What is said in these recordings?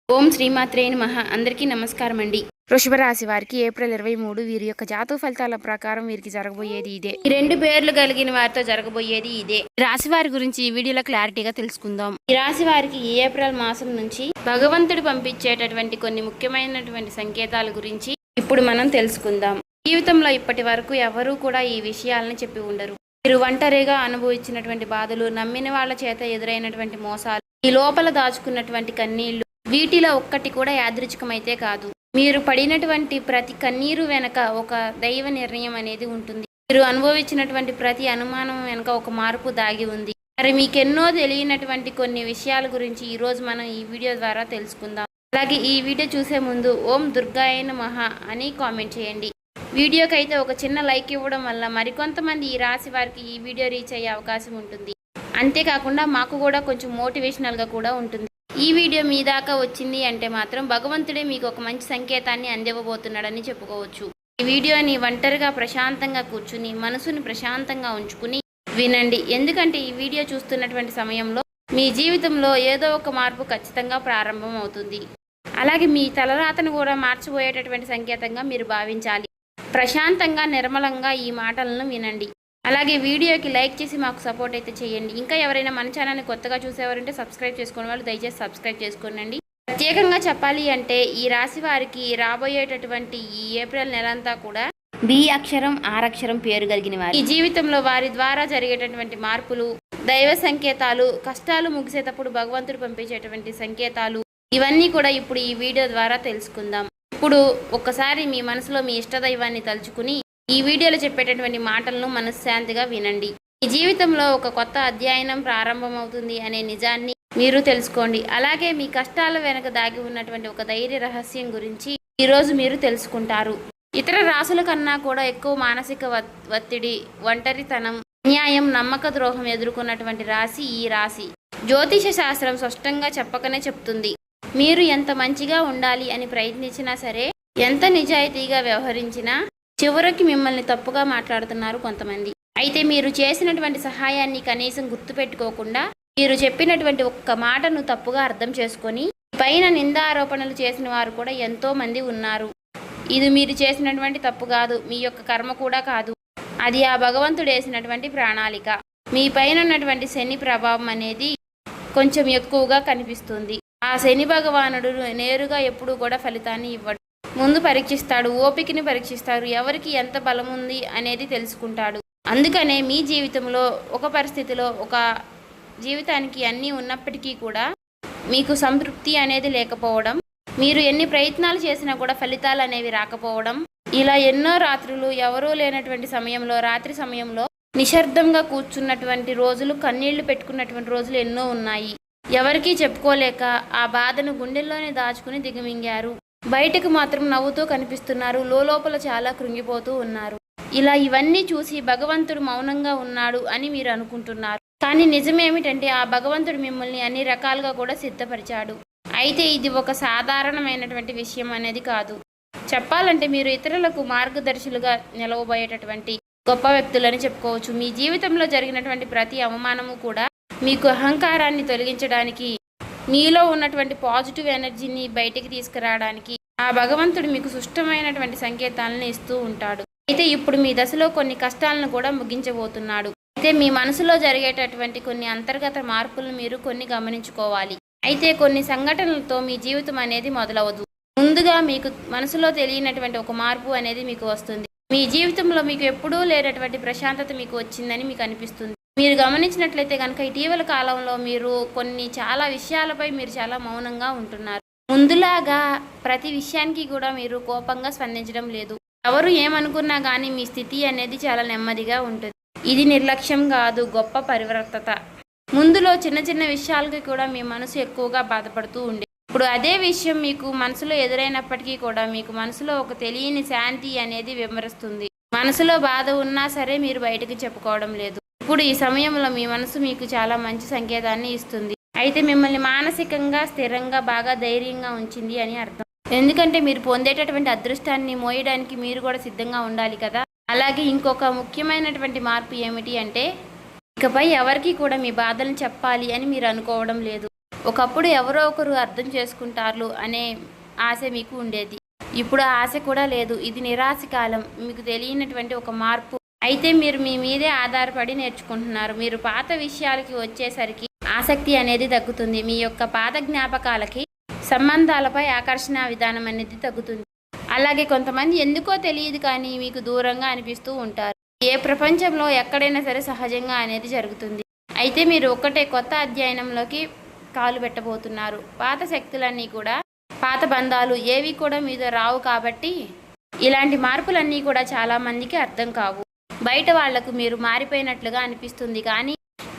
ఓం శ్రీమాత్రే నమః. అందరికీ నమస్కారం అండి. వృషభ రాశి వారికి ఏప్రిల్ 23 వీరి యొక్క జాతక ఫలితాల ప్రకారం వీరికి జరగబోయేది ఇదే. ఈ రెండు పేర్లు కలిగిన వారితో జరగబోయేది ఇదే. రాశి వారి గురించి ఈ వీడియోలో క్లారిటీగా తెలుసుకుందాం. ఈ రాశి వారికి ఈ ఏప్రిల్ మాసం నుంచి భగవంతుడు పంపించేటటువంటి కొన్ని ముఖ్యమైనటువంటి సంకేతాల గురించి ఇప్పుడు మనం తెలుసుకుందాం. జీవితంలో ఇప్పటి వరకు ఎవరూ కూడా ఈ విషయాలను చెప్పి ఉండరు. మీరు ఒంటరిగా అనుభవించినటువంటి బాధలు, నమ్మిన వాళ్ళ చేత ఎదురైనటువంటి మోసాలు, ఈ లోపల దాచుకున్నటువంటి కన్నీళ్లు, వీటిలో ఒక్కటి కూడా యాదృచ్ఛికమైతే కాదు. మీరు పడినటువంటి ప్రతి కన్నీరు వెనక ఒక దైవ నిర్ణయం అనేది ఉంటుంది. మీరు అనుభవించినటువంటి ప్రతి అనుమానం వెనక ఒక మార్పు దాగి ఉంది. మరి మీకెన్నో తెలియనటువంటి కొన్ని విషయాల గురించి ఈరోజు మనం ఈ వీడియో ద్వారా తెలుసుకుందాం. అలాగే ఈ వీడియో చూసే ముందు ఓం దుర్గాయ నమః అని కామెంట్ చేయండి. వీడియోకి అయితే ఒక చిన్న లైక్ ఇవ్వడం వల్ల మరికొంతమంది ఈ రాశి వారికి ఈ వీడియో రీచ్ అయ్యే అవకాశం ఉంటుంది. అంతేకాకుండా మాకు కూడా కొంచెం మోటివేషనల్గా కూడా ఉంటుంది. ఈ వీడియో మీ దాకా వచ్చింది అంటే మాత్రం భగవంతుడే మీకు ఒక మంచి సంకేతాన్ని అందివ్వబోతున్నాడని చెప్పుకోవచ్చు. ఈ వీడియోని ఒంటరిగా ప్రశాంతంగా కూర్చుని మనసుని ప్రశాంతంగా ఉంచుకుని వినండి. ఎందుకంటే ఈ వీడియో చూస్తున్నటువంటి సమయంలో మీ జీవితంలో ఏదో ఒక మార్పు ఖచ్చితంగా ప్రారంభం అవుతుంది. అలాగే మీ తలరాతను కూడా మార్చిపోయేటటువంటి సంకేతంగా మీరు భావించాలి. ప్రశాంతంగా నిర్మలంగా ఈ మాటలను వినండి. అలాగే వీడియోకి లైక్ చేసి మాకు సపోర్ట్ అయితే చేయండి. ఇంకా ఎవరైనా మన ఛానల్ని కొత్తగా చూసేవారంటే సబ్స్క్రైబ్ చేసుకునే వాళ్ళు దయచేసి సబ్స్క్రైబ్ చేసుకోండి. ప్రత్యేకంగా చెప్పాలి అంటే ఈ రాశి వారికి రాబోయేటటువంటి ఈ ఏప్రిల్ నెలంతా కూడా బి అక్షరం ఆర్ అక్షరం పేరు కలిగిన వారు. ఈ జీవితంలో వారి ద్వారా జరిగేటటువంటి మార్పులు, దైవ సంకేతాలు, కష్టాలు ముగిసేటప్పుడు భగవంతుడు పంపించేటువంటి సంకేతాలు, ఇవన్నీ కూడా ఇప్పుడు ఈ వీడియో ద్వారా తెలుసుకుందాం. ఇప్పుడు ఒక్కసారి మీ మనసులో మీ ఇష్టదైవాన్ని తలుచుకుని ఈ వీడియోలో చెప్పేటటువంటి మాటలను మనశ్శాంతిగా వినండి. ఈ జీవితంలో ఒక కొత్త అధ్యయనం ప్రారంభమవుతుంది అనే నిజాన్ని మీరు తెలుసుకోండి. అలాగే మీ కష్టాల వెనక దాగి ఉన్నటువంటి ఒక ధైర్య రహస్యం గురించి ఈరోజు మీరు తెలుసుకుంటారు. ఇతర రాశుల కన్నా కూడా ఎక్కువ మానసిక ఒత్తిడి, ఒంటరితనం, అన్యాయం, నమ్మక ద్రోహం ఎదుర్కొన్నటువంటి రాశి ఈ రాశి. జ్యోతిష శాస్త్రం స్పష్టంగా చెప్పకనే చెప్తుంది. మీరు ఎంత మంచిగా ఉండాలి అని ప్రయత్నించినా సరే, ఎంత నిజాయితీగా వ్యవహరించినా చివరికి మిమ్మల్ని తప్పుగా మాట్లాడుతున్నారు కొంతమంది. అయితే మీరు చేసినటువంటి సహాయాన్ని కనీసం గుర్తుపెట్టుకోకుండా మీరు చెప్పినటువంటి ఒక్క మాటను తప్పుగా అర్థం చేసుకొని పైన నిందారోపణలు చేసిన వారు కూడా ఎంతో మంది ఉన్నారు. ఇది మీరు చేసినటువంటి తప్పు కాదు, మీ యొక్క కర్మ కూడా కాదు. అది ఆ భగవంతుడు వేసినటువంటి ప్రణాళిక. మీ పైన ఉన్నటువంటి శని ప్రభావం అనేది కొంచెం ఎక్కువగా కనిపిస్తుంది. ఆ శని భగవానుడు నేరుగా ఎప్పుడూ కూడా ఫలితాన్ని ఇవ్వడు. ముందు పరీక్షిస్తాడు, ఓపికని పరీక్షిస్తాడు, ఎవరికి ఎంత బలం ఉంది అనేది తెలుసుకుంటాడు. అందుకనే మీ జీవితంలో ఒక పరిస్థితిలో ఒక జీవితానికి అన్నీ ఉన్నప్పటికీ కూడా మీకు సంతృప్తి అనేది లేకపోవడం, మీరు ఎన్ని ప్రయత్నాలు చేసినా కూడా ఫలితాలు అనేవి రాకపోవడం, ఇలా ఎన్నో రాత్రులు ఎవరూ లేనటువంటి సమయంలో, రాత్రి సమయంలో నిశ్శబ్దంగా కూర్చున్నటువంటి రోజులు, కన్నీళ్లు పెట్టుకున్నటువంటి రోజులు ఎన్నో ఉన్నాయి. ఎవరికీ చెప్పుకోలేక ఆ బాధను గుండెల్లోనే దాచుకుని దిగమింగారు. బయటకు మాత్రం నవ్వుతూ కనిపిస్తున్నారు, లోపల చాలా కృంగిపోతూ ఉన్నారు. ఇలా ఇవన్నీ చూసి భగవంతుడు మౌనంగా ఉన్నాడు అని మీరు అనుకుంటున్నారు. కానీ నిజమేమిటంటే ఆ భగవంతుడు మిమ్మల్ని అన్ని రకాలుగా కూడా సిద్ధపరిచాడు. అయితే ఇది ఒక సాధారణమైనటువంటి విషయం అనేది కాదు. చెప్పాలంటే మీరు ఇతరులకు మార్గదర్శులుగా నిలవబోయేటటువంటి గొప్ప వ్యక్తులని చెప్పుకోవచ్చు. మీ జీవితంలో జరిగినటువంటి ప్రతి అవమానము కూడా మీకు అహంకారాన్ని తొలగించడానికి, మీలో ఉన్నటువంటి పాజిటివ్ ఎనర్జీని బయటికి తీసుకురావడానికి ఆ భగవంతుడు మీకు సుష్టమైనటువంటి సంకేతాలను ఇస్తూ ఉంటాడు. అయితే ఇప్పుడు మీ దశలో కొన్ని కష్టాలను కూడా ముగించబోతున్నాడు. అయితే మీ మనసులో జరిగేటటువంటి కొన్ని అంతర్గత మార్పులను మీరు కొన్ని గమనించుకోవాలి. అయితే కొన్ని సంఘటనలతో మీ జీవితం అనేది మొదలవదు. ముందుగా మీకు మనసులో తెలియనటువంటి ఒక మార్పు అనేది మీకు వస్తుంది. మీ జీవితంలో మీకు ఎప్పుడూ లేనటువంటి ప్రశాంతత మీకు వచ్చిందని మీకు అనిపిస్తుంది. మీరు గమనించినట్లయితే కనుక ఇటీవల కాలంలో మీరు చాలా విషయాలపై మీరు చాలా మౌనంగా ఉంటున్నారు. ముందులాగా ప్రతి విషయానికి కూడా మీరు కోపంగా స్పందించడం లేదు. ఎవరు ఏమనుకున్నా కానీ మీ స్థితి అనేది చాలా నెమ్మదిగా ఉంటుంది. ఇది నిర్లక్ష్యం కాదు, గొప్ప పరివర్తత. ముందులో చిన్న చిన్న విషయాలకి కూడా మీ మనసు ఎక్కువగా బాధపడుతూ ఉండే, ఇప్పుడు అదే విషయం మీకు మనసులో ఎదురైనప్పటికీ కూడా మీకు మనసులో ఒక తెలియని శాంతి అనేది విమరిస్తుంది. మనసులో బాధ ఉన్నా సరే మీరు బయటకు చెప్పుకోవడం లేదు. ఇప్పుడు ఈ సమయంలో మీ మనసు మీకు చాలా మంచి సంకేతాన్ని ఇస్తుంది. అయితే మిమ్మల్ని మానసికంగా స్థిరంగా బాగా ధైర్యంగా ఉంచింది అని అర్థం. ఎందుకంటే మీరు పొందేటటువంటి అదృష్టాన్ని మోయడానికి మీరు కూడా సిద్ధంగా ఉండాలి కదా. అలాగే ఇంకొక ముఖ్యమైనటువంటి మార్పు ఏమిటి అంటే ఇకపై ఎవరికి కూడా మీ బాధలను చెప్పాలి అని మీరు అనుకోవడం లేదు. ఒకప్పుడు ఎవరో ఒకరు అర్థం చేసుకుంటారు అనే ఆశ మీకు ఉండేది. ఇప్పుడు ఆ ఆశ కూడా లేదు. ఇది నిరాశ కాలం. మీకు తెలియనటువంటి ఒక మార్పు. అయితే మీరు మీ మీదే ఆధారపడి నేర్చుకుంటున్నారు. మీరు పాత విషయాలకి వచ్చేసరికి ఆసక్తి అనేది తగ్గుతుంది. మీ యొక్క పాత జ్ఞాపకాలకి, సంబంధాలపై ఆకర్షణ విధానం అనేది తగ్గుతుంది. అలాగే కొంతమంది ఎందుకో తెలియదు కానీ మీకు దూరంగా అనిపిస్తూ ఉంటారు. ఏ ప్రపంచంలో ఎక్కడైనా సరే సహజంగా అనేది జరుగుతుంది. అయితే మీరు ఒక్కటే కొత్త అధ్యయనంలోకి కాలు పెట్టబోతున్నారు. పాత శక్తులన్నీ కూడా, పాత బంధాలు ఏవి కూడా మీతో రావు. కాబట్టి ఇలాంటి మార్పులన్నీ కూడా చాలామందికి అర్థం కావు. బయట వాళ్లకు మీరు మారిపోయినట్లుగా అనిపిస్తుంది కానీ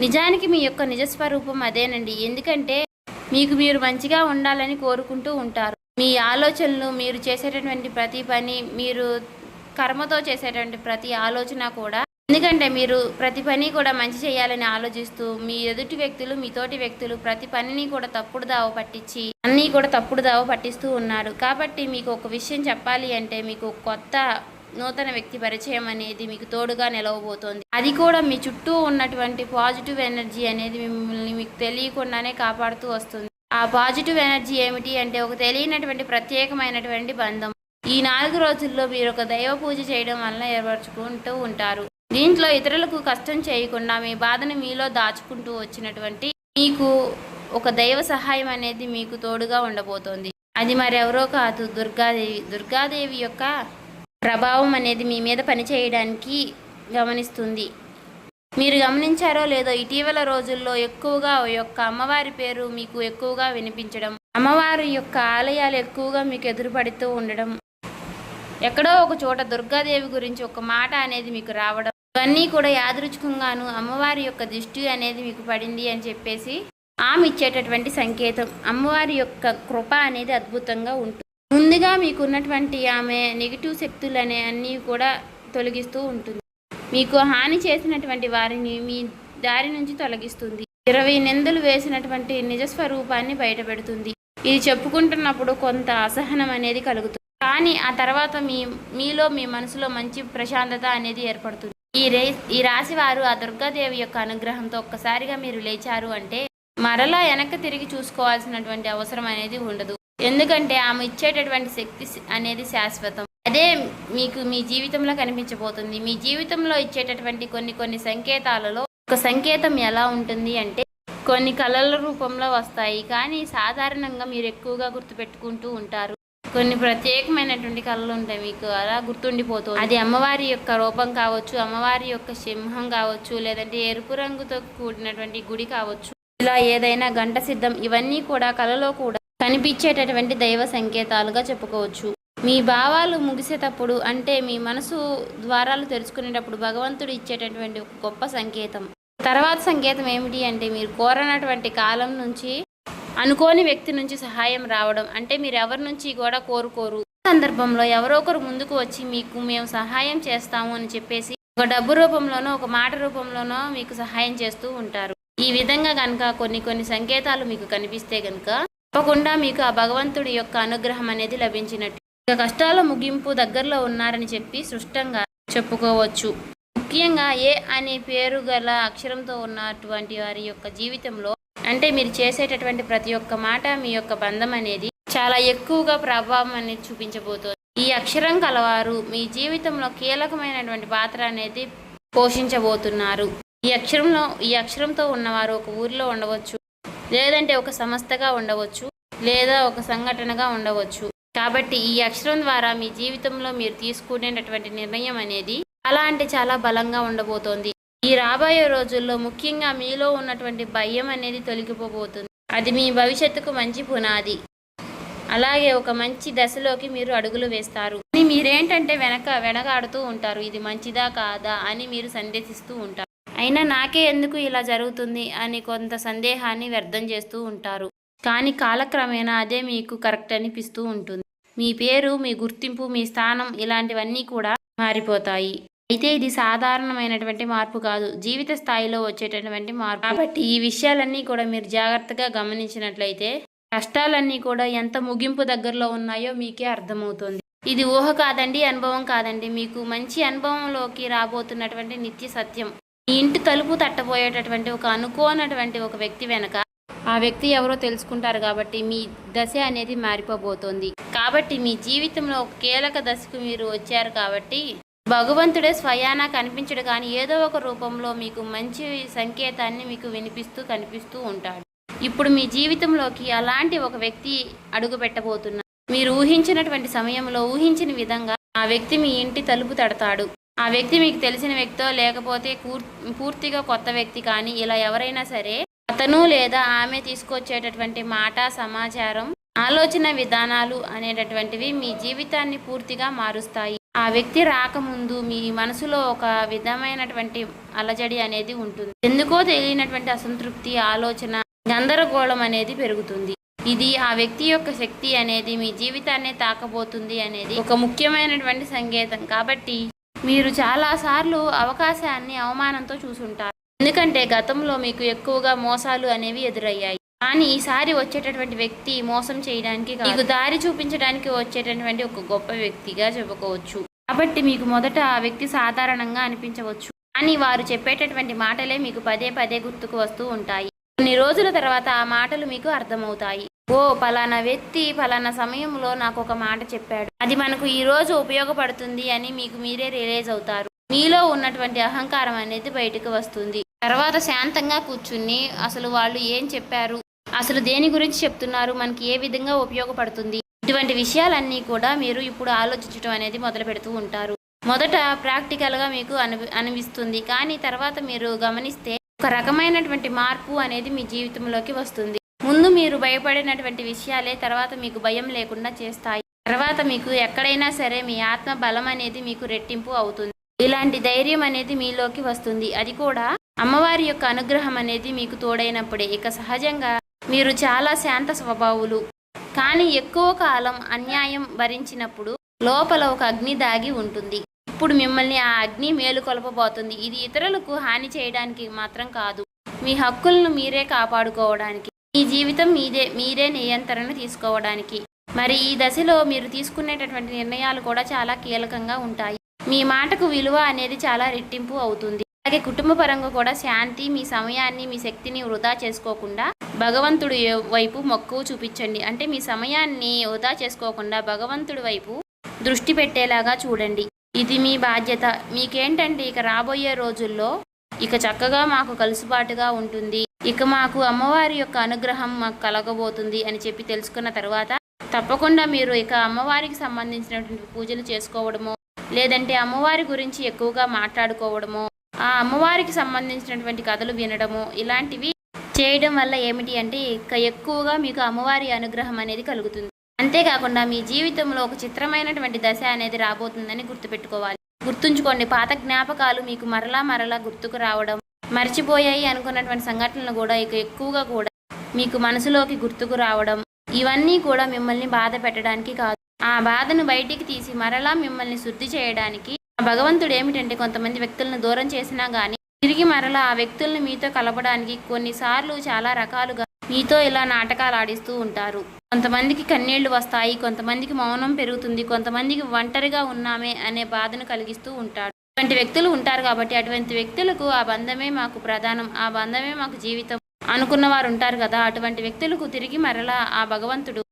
నిజానికి మీ యొక్క నిజస్వరూపం అదేనండి. ఎందుకంటే మీకు మీరు మంచిగా ఉండాలని కోరుకుంటూ ఉంటారు. మీ ఆలోచనలు, మీరు చేసేటటువంటి ప్రతి పని, మీరు కర్మతో చేసేటువంటి ప్రతి ఆలోచన కూడా, ఎందుకంటే మీరు ప్రతి పని కూడా మంచి చేయాలని ఆలోచిస్తూ మీ ఎదుటి వ్యక్తులు, మీ తోటి వ్యక్తులు ప్రతి పనిని కూడా తప్పుడు దావ పట్టించి అన్నీ కూడా తప్పుడు దావ పట్టిస్తూ ఉన్నారు. కాబట్టి మీకు ఒక విషయం చెప్పాలి అంటే మీకు కొత్త నూతన వ్యక్తి పరిచయం అనేది మీకు తోడుగా నిలవబోతోంది. అది కూడా మీ చుట్టూ ఉన్నటువంటి పాజిటివ్ ఎనర్జీ అనేది మిమ్మల్ని మీకు తెలియకుండానే కాపాడుతూ వస్తుంది. ఆ పాజిటివ్ ఎనర్జీ ఏమిటి అంటే ఒక తెలియనటువంటి ప్రత్యేకమైనటువంటి బంధం. ఈ 4 రోజుల్లో మీరు ఒక దైవ పూజ చేయడం వల్ల ఏర్పరచుకుంటూ ఉంటారు. దీంట్లో ఇతరులకు కష్టం చేయకుండా మీ బాధను మీలో దాచుకుంటూ వచ్చినటువంటి మీకు ఒక దైవ సహాయం అనేది మీకు తోడుగా ఉండబోతోంది. అది మరెవరో కాదు, దుర్గాదేవి. దుర్గాదేవి యొక్క ప్రభావం అనేది మీ మీద పనిచేయడానికి గమనిస్తుంది. మీరు గమనించారో లేదో ఇటీవల రోజుల్లో ఎక్కువగా యొక్క అమ్మవారి పేరు మీకు ఎక్కువగా వినిపించడం, అమ్మవారి యొక్క ఆలయాలు ఎక్కువగా మీకు ఎదురుపడుతూ ఉండడం, ఎక్కడో ఒక చోట దుర్గాదేవి గురించి ఒక మాట అనేది మీకు రావడం, ఇవన్నీ కూడా యాదృచ్ఛికంగాను అమ్మవారి యొక్క దృష్టి అనేది మీకు పడింది అని చెప్పేసి ఆమె ఇచ్చేటటువంటి సంకేతం. అమ్మవారి యొక్క కృప అనేది అద్భుతంగా ఉంటుంది. ముందుగా మీకున్నటువంటి ఆమె నెగిటివ్ శక్తులు అనే అన్నీ కూడా తొలగిస్తూ ఉంటుంది. మీకు హాని చేసినటువంటి వారిని మీ దారి నుంచి తొలగిస్తుంది. 20 నిందలు వేసినటువంటి నిజస్వరూపాన్ని బయటపెడుతుంది. ఇది చెప్పుకుంటున్నప్పుడు కొంత అసహనం అనేది కలుగుతుంది. కానీ ఆ తర్వాత మీలో మీ మనసులో మంచి ప్రశాంతత అనేది ఏర్పడుతుంది. ఈ రాశి వారు ఆ దుర్గాదేవి యొక్క అనుగ్రహంతో ఒక్కసారిగా మీరు లేచారు అంటే మరలా వెనక్కి తిరిగి చూసుకోవాల్సినటువంటి అవసరం అనేది ఉండదు. ఎందుకంటే ఆమె ఇచ్చేటటువంటి శక్తి అనేది శాశ్వతం. అదే మీకు మీ జీవితంలో కనిపించబోతుంది. మీ జీవితంలో ఇచ్చేటటువంటి కొన్ని సంకేతాలలో ఒక సంకేతం ఎలా ఉంటుంది అంటే కొన్ని కళల రూపంలో వస్తాయి. కానీ సాధారణంగా మీరు ఎక్కువగా గుర్తుపెట్టుకుంటూ ఉంటారు. కొన్ని ప్రత్యేకమైనటువంటి కళలు ఉంటాయి, మీకు అలా గుర్తుండిపోతుంది. అది అమ్మవారి యొక్క రూపం కావచ్చు, అమ్మవారి యొక్క సింహం కావచ్చు, లేదంటే ఎరుపు రంగుతో కూడినటువంటి గుడి కావచ్చు, ఇలా ఏదైనా గంట సిద్ధం, ఇవన్నీ కూడా కళలో కూడా కనిపించేటటువంటి దైవ సంకేతాలుగా చెప్పుకోవచ్చు. మీ భావాలు ముగిసేటప్పుడు అంటే మీ మనసు ద్వారాలు తెరుచుకునేటప్పుడు భగవంతుడు ఇచ్చేటటువంటి ఒక గొప్ప సంకేతం. తర్వాత సంకేతం ఏమిటి అంటే మీరు కోరనటువంటి కాలం నుంచి అనుకోని వ్యక్తి నుంచి సహాయం రావడం. అంటే మీరు ఎవరి నుంచి కూడా కోరుకోరు, సందర్భంలో ఎవరో ఒకరు ముందుకు వచ్చి మీకు మేము సహాయం చేస్తాము అని చెప్పేసి ఒక డబ్బు రూపంలోనో ఒక మాట రూపంలోనో మీకు సహాయం చేస్తూ ఉంటారు. ఈ విధంగా కనుక కొన్ని సంకేతాలు మీకు కనిపిస్తే కనుక తప్పకుండా మీకు ఆ భగవంతుడి యొక్క అనుగ్రహం అనేది లభించినట్టు. ఇక కష్టాల ముగింపు దగ్గరలో ఉన్నారని చెప్పి స్పష్టంగా చెప్పుకోవచ్చు. ముఖ్యంగా ఏ అనే పేరు గల అక్షరంతో ఉన్నటువంటి వారి యొక్క జీవితంలో అంటే మీరు చేసేటటువంటి ప్రతి ఒక్క మాట మీ యొక్క బంధం అనేది చాలా ఎక్కువగా ప్రభావం అనేది చూపించబోతోంది. ఈ అక్షరం కలవారు మీ జీవితంలో కీలకమైనటువంటి పాత్ర అనేది పోషించబోతున్నారు. ఈ అక్షరంతో ఉన్నవారు ఒక ఊరిలో ఉండవచ్చు, లేదంటే ఒక సంస్థగా ఉండవచ్చు, లేదా ఒక సంఘటనగా ఉండవచ్చు. కాబట్టి ఈ అక్షరం ద్వారా మీ జీవితంలో మీరు తీసుకునేటటువంటి నిర్ణయం అనేది చాలా అంటే చాలా బలంగా ఉండబోతోంది. ఈ రాబోయే రోజుల్లో ముఖ్యంగా మీలో ఉన్నటువంటి భయం అనేది తొలగిపోబోతుంది. అది మీ భవిష్యత్తుకు మంచి పునాది. అలాగే ఒక మంచి దశలోకి మీరు అడుగులు వేస్తారు. మీరేంటంటే వెనకాడుతూ ఉంటారు. ఇది మంచిదా కాదా అని మీరు సందేహిస్తూ ఉంటారు. అయినా నాకే ఎందుకు ఇలా జరుగుతుంది అని కొంత సందేహాన్ని వ్యర్థం చేస్తూ ఉంటారు. కానీ కాలక్రమేణా అదే మీకు కరెక్ట్ అనిపిస్తూ ఉంటుంది. మీ పేరు, మీ గుర్తింపు, మీ స్థానం ఇలాంటివన్నీ కూడా మారిపోతాయి. అయితే ఇది సాధారణమైనటువంటి మార్పు కాదు, జీవిత స్థాయిలో వచ్చేటటువంటి మార్పు. కాబట్టి ఈ విషయాలన్నీ కూడా మీరు జాగ్రత్తగా గమనించినట్లయితే కష్టాలన్నీ కూడా ఎంత ముగింపు దగ్గరలో ఉన్నాయో మీకే అర్థమవుతుంది. ఇది ఊహ కాదండి, అనుభవం కాదండి, మీకు మంచి అనుభవంలోకి రాబోతున్నటువంటి నిత్య సత్యం. మీ ఇంటి తలుపు తట్టబోయేటటువంటి ఒక అనుకోనటువంటి ఒక వ్యక్తి వెనక ఆ వ్యక్తి ఎవరో తెలుసుకుంటారు కాబట్టి మీ దశ అనేది మారిపోబోతోంది. కాబట్టి మీ జీవితంలో ఒక కీలక దశకు మీరు వచ్చారు కాబట్టి భగవంతుడే స్వయానా కనిపించడు కానీ ఏదో ఒక రూపంలో మీకు మంచి సంకేతాన్ని మీకు వినిపిస్తూ కనిపిస్తూ ఉంటాడు. ఇప్పుడు మీ జీవితంలోకి అలాంటి ఒక వ్యక్తి అడుగు పెట్టబోతున్నారు. మీరు ఊహించినటువంటి సమయంలో ఊహించిన విధంగా ఆ వ్యక్తి మీ ఇంటి తలుపు తడతాడు. ఆ వ్యక్తి మీకు తెలిసిన వ్యక్తో లేకపోతే పూర్తిగా కొత్త వ్యక్తి కానీ ఇలా ఎవరైనా సరే అతను లేదా ఆమె తీసుకొచ్చేటటువంటి మాట, సమాచారం, ఆలోచన విధానాలు అనేటటువంటివి మీ జీవితాన్ని పూర్తిగా మారుస్తాయి. ఆ వ్యక్తి రాకముందు మీ మనసులో ఒక విధమైనటువంటి అలజడి అనేది ఉంటుంది. ఎందుకో తెలియనటువంటి అసంతృప్తి, ఆలోచన, గందరగోళం అనేది పెరుగుతుంది. ఇది ఆ వ్యక్తి యొక్క శక్తి అనేది మీ జీవితాన్ని తాకబోతుంది అనేది ఒక ముఖ్యమైనటువంటి సంకేతం. కాబట్టి మీరు చాలాసార్లు అవకాశాన్ని అవమానంతో చూసుంటారు. ఎందుకంటే గతంలో మీకు ఎక్కువగా మోసాలు అనేవి ఎదురయ్యాయి. కానీ ఈసారి వచ్చేటటువంటి వ్యక్తి మోసం చేయడానికి మీకు దారి చూపించడానికి వచ్చేటటువంటి ఒక గొప్ప వ్యక్తిగా చెప్పుకోవచ్చు. కాబట్టి మీకు మొదట ఆ వ్యక్తి సాధారణంగా అనిపించవచ్చు, కానీ వారు చెప్పేటటువంటి మాటలే మీకు పదే పదే గుర్తుకు వస్తూ ఉంటాయి. కొన్ని రోజుల తర్వాత ఆ మాటలు మీకు అర్థమవుతాయి. ఓ పలానా వ్యక్తి పలానా సమయంలో నాకు ఒక మాట చెప్పాడు, అది మనకు ఈ రోజు ఉపయోగపడుతుంది అని మీకు మీరే రియలైజ్ అవుతారు. మీలో ఉన్నటువంటి అహంకారం అనేది బయటకు వస్తుంది. తర్వాత శాంతంగా కూర్చుని అసలు వాళ్ళు ఏం చెప్పారు, అసలు దేని గురించి చెప్తున్నారు, మనకి ఏ విధంగా ఉపయోగపడుతుంది, ఇటువంటి విషయాలన్నీ కూడా మీరు ఇప్పుడు ఆలోచించడం అనేది మొదలు పెడుతూ ఉంటారు. మొదట ప్రాక్టికల్గా మీకు అనిపిస్తుంది, కానీ తర్వాత మీరు గమనిస్తే ఒక రకమైనటువంటి మార్పు అనేది మీ జీవితంలోకి వస్తుంది. ముందు మీరు భయపడినటువంటి విషయాలే తర్వాత మీకు భయం లేకుండా చేస్తాయి. తర్వాత మీకు ఎక్కడైనా సరే మీ ఆత్మ బలం అనేది మీకు రెట్టింపు అవుతుంది. ఇలాంటి ధైర్యం అనేది మీలోకి వస్తుంది. అది కూడా అమ్మవారి యొక్క అనుగ్రహం అనేది మీకు తోడైనప్పుడే. ఇక సహజంగా మీరు చాలా శాంత స్వభావులు, కానీ ఎక్కువ కాలం అన్యాయం భరించినప్పుడు లోపల ఒక అగ్ని దాగి ఉంటుంది. ఇప్పుడు మిమ్మల్ని ఆ అగ్ని మేలుకొల్పబోతుంది. ఇది ఇతరులకు హాని చేయడానికి మాత్రం కాదు, మీ హక్కులను మీరే కాపాడుకోవడానికి, మీ జీవితం మీరే నియంత్రణ తీసుకోవడానికి. మరి ఈ దశలో మీరు తీసుకునేటటువంటి నిర్ణయాలు కూడా చాలా కీలకంగా ఉంటాయి. మీ మాటకు విలువ అనేది చాలా రెట్టింపు అవుతుంది. అలాగే కుటుంబ పరంగా కూడా శాంతి, మీ సమయాన్ని, మీ శక్తిని వృధా చేసుకోకుండా భగవంతుడి వైపు మక్కువ చూపించండి. అంటే మీ సమయాన్ని వృధా చేసుకోకుండా భగవంతుడి వైపు దృష్టి పెట్టేలాగా చూడండి. ఇది మీ బాధ్యత. మీకేంటంటే ఇక రాబోయే రోజుల్లో ఇక చక్కగా మాకు కలుసుబాటుగా ఉంటుంది, ఇక మాకు అమ్మవారి యొక్క అనుగ్రహం మాకు కలగబోతుంది అని చెప్పి తెలుసుకున్న తర్వాత తప్పకుండా మీరు ఇక అమ్మవారికి సంబంధించినటువంటి పూజలు చేసుకోవడమో, లేదంటే అమ్మవారి గురించి ఎక్కువగా మాట్లాడుకోవడమో, ఆ అమ్మవారికి సంబంధించినటువంటి కథలు వినడము, ఇలాంటివి చేయడం వల్ల ఏమిటి అంటే ఇక ఎక్కువగా మీకు అమ్మవారి అనుగ్రహం అనేది కలుగుతుంది. అంతేకాకుండా మీ జీవితంలో ఒక చిత్రమైనటువంటి దశ అనేది రాబోతుందని గుర్తుపెట్టుకోవాలి. గుర్తుంచుకోండి, పాత జ్ఞాపకాలు మీకు మరలా గుర్తుకు రావడం, మర్చిపోయాయి అనుకున్నటువంటి సంఘటనలు కూడా ఇక ఎక్కువగా కూడా మీకు మనసులోకి గుర్తుకు రావడం, ఇవన్నీ కూడా మిమ్మల్ని బాధ పెట్టడానికి కాదు, ఆ బాధను బయటికి తీసి మరలా మిమ్మల్ని శుద్ధి చేయడానికి. భగవంతుడు ఏమిటంటే కొంతమంది వ్యక్తులను దూరం చేసినా కానీ తిరిగి మరలా ఆ వ్యక్తులను మీతో కలపడానికి కొన్నిసార్లు చాలా రకాలుగా మీతో ఇలా నాటకాలు ఆడిస్తూ ఉంటారు. కొంతమందికి కన్నీళ్లు వస్తాయి, కొంతమందికి మౌనం పెరుగుతుంది, కొంతమందికి ఒంటరిగా ఉన్నామే అనే బాధను కలిగిస్తూ ఉంటాడు. అటువంటి వ్యక్తులు ఉంటారు. కాబట్టి అటువంటి వ్యక్తులకు ఆ బంధమే మాకు ప్రధానం, ఆ బంధమే మాకు జీవితం అనుకున్న వారు ఉంటారు కదా, అటువంటి వ్యక్తులకు తిరిగి మరలా ఆ భగవంతుడు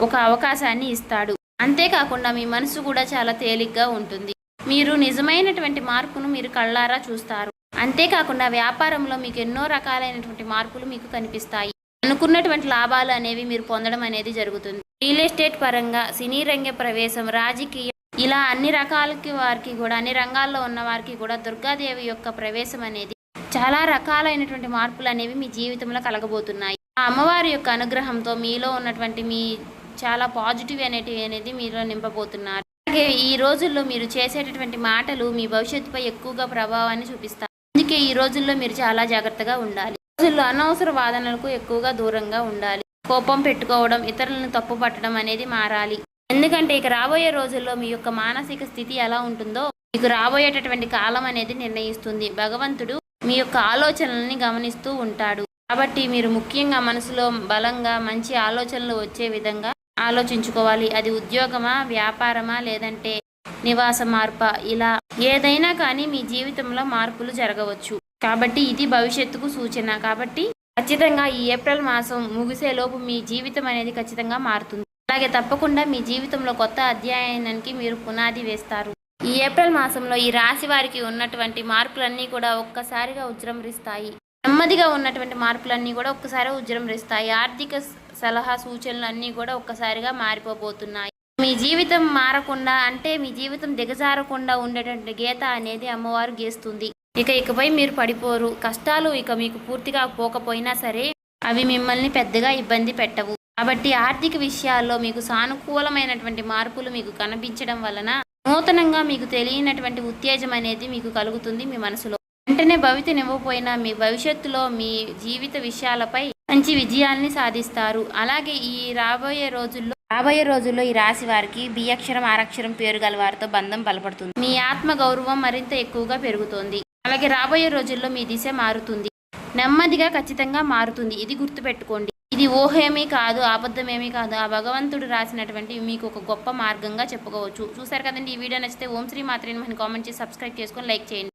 ఒక అవకాశాన్ని ఇస్తాడు. అంతేకాకుండా మీ మనసు కూడా చాలా తేలిగ్గా ఉంటుంది. మీరు నిజమైనటువంటి మార్పును మీరు కళ్ళారా చూస్తారు. అంతేకాకుండా వ్యాపారంలో మీకు ఎన్నో రకాలైనటువంటి మార్పులు మీకు కనిపిస్తాయి. అనుకున్నటువంటి లాభాలు అనేవి మీరు పొందడం అనేది జరుగుతుంది. రియల్ ఎస్టేట్ పరంగా, సినీ రంగ ప్రవేశం, రాజకీయం, ఇలా అన్ని రకాలకి వారికి కూడా, అన్ని రంగాల్లో ఉన్న వారికి కూడా దుర్గాదేవి యొక్క ప్రవేశం అనేది చాలా రకాలైనటువంటి మార్పులు అనేవి మీ జీవితంలో కలగబోతున్నాయి. ఆ అమ్మవారి యొక్క అనుగ్రహంతో మీలో ఉన్నటువంటి మీ చాలా పాజిటివ్ అనేది మీలో నింపబోతున్నారు. అలాగే ఈ రోజుల్లో మీరు చేసేటటువంటి మాటలు మీ భవిష్యత్తుపై ఎక్కువగా ప్రభావాన్ని చూపిస్తాయి. అందుకే ఈ రోజుల్లో మీరు చాలా జాగ్రత్తగా ఉండాలి. రోజుల్లో అనవసర వాదనలకు ఎక్కువగా దూరంగా ఉండాలి. కోపం పెట్టుకోవడం, ఇతరులను తప్పు పట్టడం అనేది మారాలి. ఎందుకంటే ఇక రాబోయే రోజుల్లో మీ యొక్క మానసిక స్థితి ఎలా ఉంటుందో మీకు రాబోయేటటువంటి కాలం అనేది నిర్ణయిస్తుంది. భగవంతుడు మీ యొక్క ఆలోచనల్ని గమనిస్తూ ఉంటాడు. కాబట్టి మీరు ముఖ్యంగా మనసులో బలంగా మంచి ఆలోచనలు వచ్చే విధంగా ఆలోచించుకోవాలి. అది ఉద్యోగమా, వ్యాపారమా, లేదంటే నివాస మార్పా, ఇలా ఏదైనా కానీ మీ జీవితంలో మార్పులు జరగవచ్చు. కాబట్టి ఇది భవిష్యత్తుకు సూచన. కాబట్టి ఖచ్చితంగా ఈ ఏప్రిల్ మాసం ముగిసేలోపు మీ జీవితం అనేది ఖచ్చితంగా మారుతుంది. అలాగే తప్పకుండా మీ జీవితంలో కొత్త అధ్యాయానికి మీరు పునాది వేస్తారు. ఈ ఏప్రిల్ మాసంలో ఈ రాశి వారికి ఉన్నటువంటి మార్పులన్నీ కూడా ఒక్కసారిగా ఉజృంభిస్తాయి. నెమ్మదిగా ఉన్నటువంటి మార్పులన్నీ కూడా ఒక్కసారి ఉజృంభిస్తాయి. ఆర్థిక సలహా సూచనలు అన్నీ కూడా ఒక్కసారిగా మారిపోబోతున్నాయి. మీ జీవితం మారకుండా అంటే మీ జీవితం దిగజారకుండా ఉండేటువంటి గీత అనేది అమ్మవారు గీస్తుంది. ఇకపై మీరు పడిపోరు. కష్టాలు ఇక మీకు పూర్తిగా పోకపోయినా సరే అవి మిమ్మల్ని పెద్దగా ఇబ్బంది పెట్టవు. కాబట్టి ఆర్థిక విషయాల్లో మీకు సానుకూలమైనటువంటి మార్పులు మీకు కనిపించడం వలన నూతనంగా మీకు తెలియనటువంటి ఉత్తేజం అనేది మీకు కలుగుతుంది. మీ మనసులో వెంటనే భవితనివ్వకపోయినా మీ భవిష్యత్తులో మీ జీవిత విషయాలపై మంచి విజయాల్ని సాధిస్తారు. అలాగే ఈ రాబోయే రోజుల్లో ఈ రాశి వారికి బి అక్షరం ఆరక్షరం పేరు గల వారితో బంధం బలపడుతుంది. మీ ఆత్మ గౌరవం మరింత ఎక్కువగా పెరుగుతుంది. అలాగే రాబోయే రోజుల్లో మీ దిశ మారుతుంది. నెమ్మదిగా ఖచ్చితంగా మారుతుంది. ఇది గుర్తుపెట్టుకోండి. ఇది ఊహేమీ కాదు, అబద్ధమేమీ కాదు. ఆ భగవంతుడు రాసినటువంటి మీకు ఒక గొప్ప మార్గంగా చెప్పుకోవచ్చు. చూసారు కదండి. ఈ వీడియో నచ్చితే ఓం శ్రీ మాత్రే నమః కామెంట్ చేసి సబ్స్క్రైబ్ చేసుకొని లైక్ చేయండి.